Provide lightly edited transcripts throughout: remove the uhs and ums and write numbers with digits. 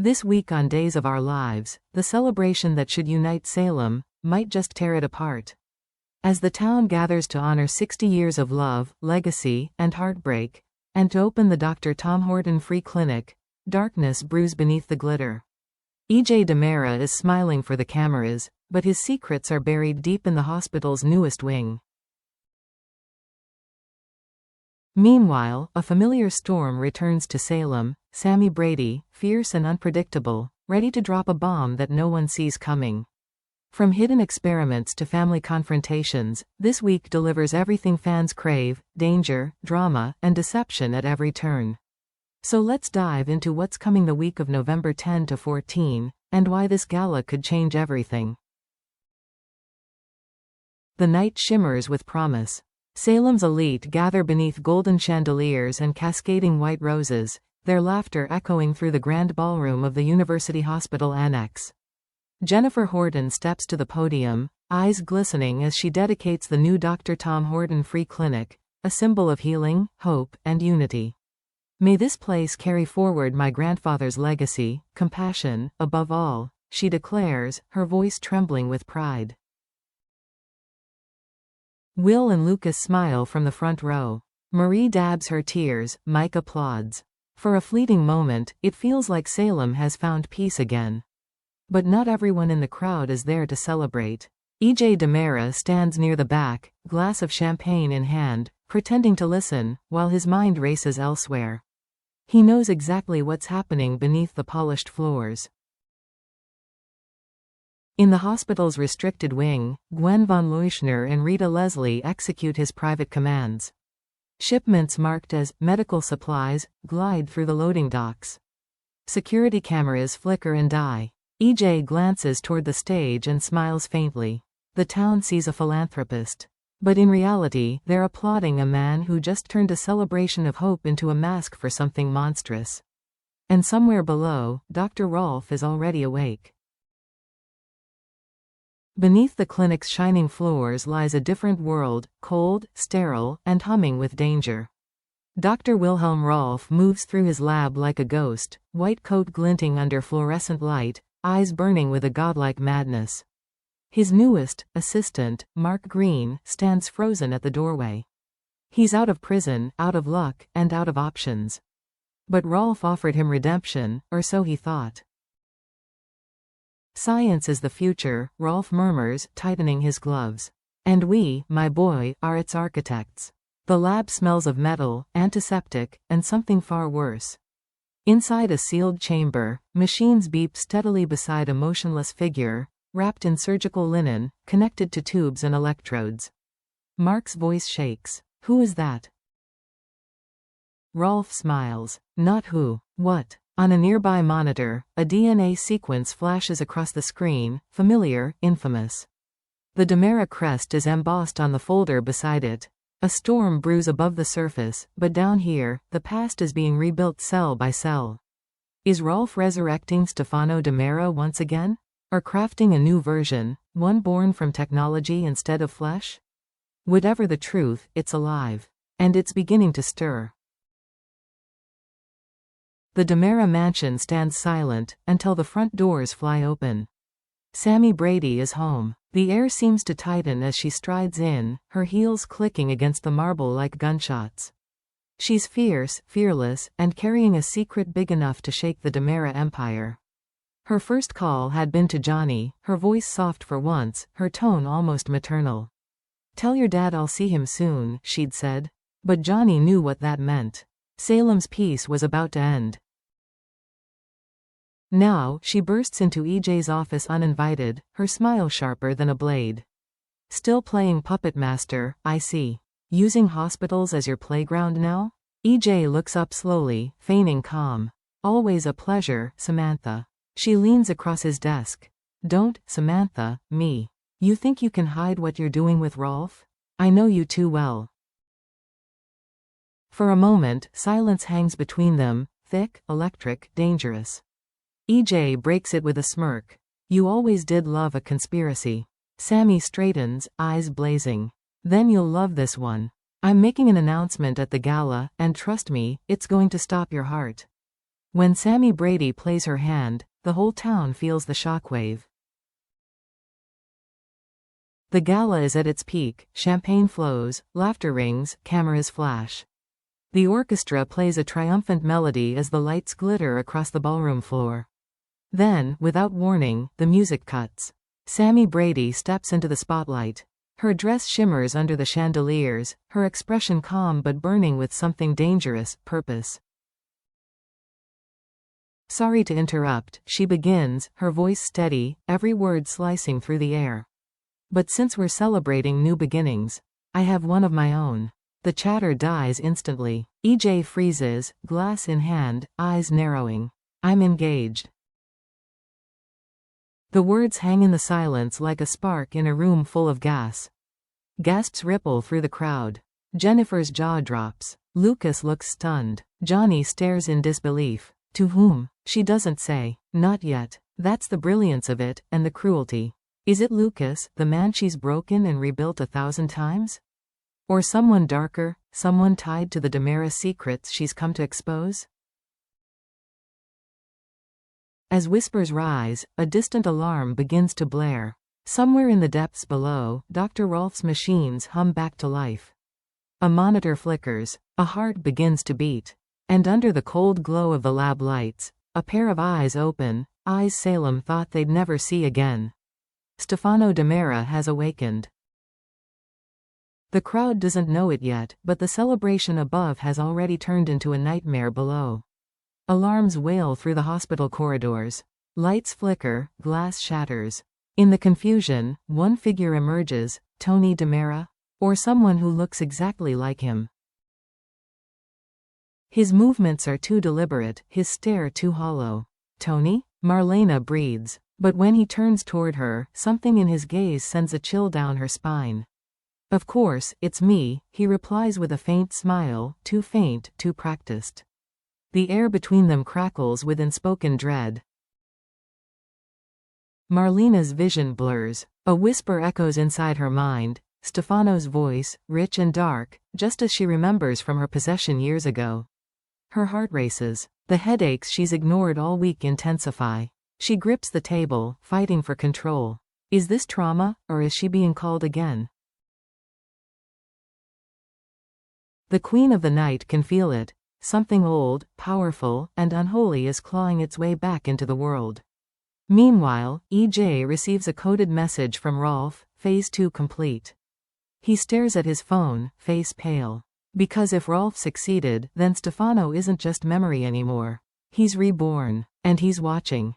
This week on Days of Our Lives, the celebration that should unite Salem might just tear it apart. As the town gathers to honor 60 years of love, legacy, and heartbreak, and to open the Dr. Tom Horton Free Clinic, darkness brews beneath the glitter. E.J. DiMera is smiling for the cameras, but his secrets are buried deep in the hospital's newest wing. Meanwhile, a familiar storm returns to Salem, Sami Brady, fierce and unpredictable, ready to drop a bomb that no one sees coming. From hidden experiments to family confrontations, this week delivers everything fans crave: danger, drama, and deception at every turn. So let's dive into what's coming the week of November 10 to 14, and why this gala could change everything. The night shimmers with promise. Salem's elite gather beneath golden chandeliers and cascading white roses, their laughter echoing through the grand ballroom of the University Hospital Annex. Jennifer Horton steps to the podium, eyes glistening as she dedicates the new Dr. Tom Horton Free Clinic, a symbol of healing, hope, and unity. May this place carry forward my grandfather's legacy, compassion, above all, she declares, her voice trembling with pride. Will and Lucas smile from the front row. Marie dabs her tears, Mike applauds. For a fleeting moment, it feels like Salem has found peace again. But not everyone in the crowd is there to celebrate. E.J. DiMera stands near the back, glass of champagne in hand, pretending to listen, while his mind races elsewhere. He knows exactly what's happening beneath the polished floors. In the hospital's restricted wing, Gwen von Leuschner and Rita Leslie execute his private commands. Shipments marked as medical supplies glide through the loading docks. Security cameras flicker and die. E.J. glances toward the stage and smiles faintly. The town sees a philanthropist. But in reality, they're applauding a man who just turned a celebration of hope into a mask for something monstrous. And somewhere below, Dr. Rolf is already awake. Beneath the clinic's shining floors lies a different world, cold, sterile, and humming with danger. Dr. Wilhelm Rolf moves through his lab like a ghost, white coat glinting under fluorescent light, eyes burning with a godlike madness. His newest assistant, Mark Green, stands frozen at the doorway. He's out of prison, out of luck, and out of options. But Rolf offered him redemption, or so he thought. Science is the future, Rolf murmurs, tightening his gloves. And we, my boy, are its architects. The lab smells of metal, antiseptic, and something far worse. Inside a sealed chamber, machines beep steadily beside a motionless figure, wrapped in surgical linen, connected to tubes and electrodes. Mark's voice shakes. Who is that? Rolf smiles. Not who. What? On a nearby monitor, a DNA sequence flashes across the screen, familiar, infamous. The DiMera crest is embossed on the folder beside it. A storm brews above the surface, but down here, the past is being rebuilt cell by cell. Is Rolf resurrecting Stefano DiMera once again? Or crafting a new version, one born from technology instead of flesh? Whatever the truth, it's alive. And it's beginning to stir. The DiMera mansion stands silent, until the front doors fly open. Sami Brady is home. The air seems to tighten as she strides in, her heels clicking against the marble like gunshots. She's fierce, fearless, and carrying a secret big enough to shake the DiMera empire. Her first call had been to Johnny, her voice soft for once, her tone almost maternal. "Tell your dad I'll see him soon," she'd said. But Johnny knew what that meant. Salem's peace was about to end. Now, she bursts into E.J.'s office uninvited, her smile sharper than a blade. "Still playing puppet master, I see. Using hospitals as your playground now?" E.J. looks up slowly, feigning calm. "Always a pleasure, Samantha." She leans across his desk. "Don't, Samantha, me. You think you can hide what you're doing with Rolf? I know you too well." For a moment, silence hangs between them, thick, electric, dangerous. E.J. breaks it with a smirk. "You always did love a conspiracy." Sami straightens, eyes blazing. "Then you'll love this one. I'm making an announcement at the gala, and trust me, it's going to stop your heart." When Sami Brady plays her hand, the whole town feels the shockwave. The gala is at its peak, champagne flows, laughter rings, cameras flash. The orchestra plays a triumphant melody as the lights glitter across the ballroom floor. Then, without warning, the music cuts. Sami Brady steps into the spotlight. Her dress shimmers under the chandeliers, her expression calm but burning with something dangerous, purpose. "Sorry to interrupt," she begins, her voice steady, every word slicing through the air. "But since we're celebrating new beginnings, I have one of my own." The chatter dies instantly. EJ freezes, glass in hand, eyes narrowing. "I'm engaged." The words hang in the silence like a spark in a room full of gas. Gasps ripple through the crowd. Jennifer's jaw drops. Lucas looks stunned. Johnny stares in disbelief. To whom? She doesn't say. Not yet. That's the brilliance of it, and the cruelty. Is it Lucas, the man she's broken and rebuilt 1,000 times? Or someone darker, someone tied to the DiMera secrets she's come to expose? As whispers rise, a distant alarm begins to blare. Somewhere in the depths below, Dr. Rolf's machines hum back to life. A monitor flickers, a heart begins to beat. And under the cold glow of the lab lights, a pair of eyes open, eyes Salem thought they'd never see again. Stefano DiMera has awakened. The crowd doesn't know it yet, but the celebration above has already turned into a nightmare below. Alarms wail through the hospital corridors. Lights flicker, glass shatters. In the confusion, one figure emerges, Tony DiMera? Or someone who looks exactly like him. His movements are too deliberate, his stare too hollow. "Tony?" Marlena breathes. But when he turns toward her, something in his gaze sends a chill down her spine. "Of course, it's me," he replies with a faint smile, too faint, too practiced. The air between them crackles with unspoken dread. Marlena's vision blurs. A whisper echoes inside her mind, Stefano's voice, rich and dark, just as she remembers from her possession years ago. Her heart races. The headaches she's ignored all week intensify. She grips the table, fighting for control. Is this trauma, or is she being called again? The queen of the night can feel it. Something old, powerful, and unholy is clawing its way back into the world. Meanwhile, EJ receives a coded message from Rolf, Phase 2 complete. He stares at his phone, face pale. Because if Rolf succeeded, then Stefano isn't just memory anymore. He's reborn. And he's watching.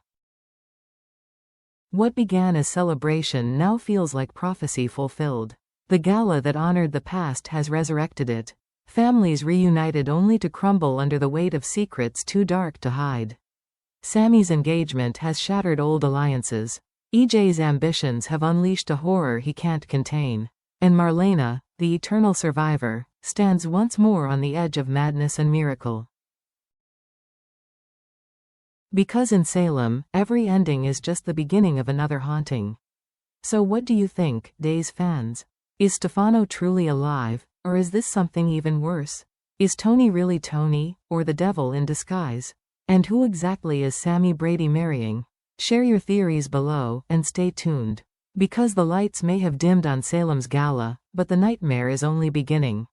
What began as celebration now feels like prophecy fulfilled. The gala that honored the past has resurrected it. Families reunited only to crumble under the weight of secrets too dark to hide. Sami's engagement has shattered old alliances. EJ's ambitions have unleashed a horror he can't contain. And Marlena, the eternal survivor, stands once more on the edge of madness and miracle. Because in Salem, every ending is just the beginning of another haunting. So what do you think, Days fans? Is Stefano truly alive, or is this something even worse? Is Tony really Tony, or the devil in disguise? And who exactly is Sami Brady marrying? Share your theories below, and stay tuned. Because the lights may have dimmed on Salem's gala, but the nightmare is only beginning.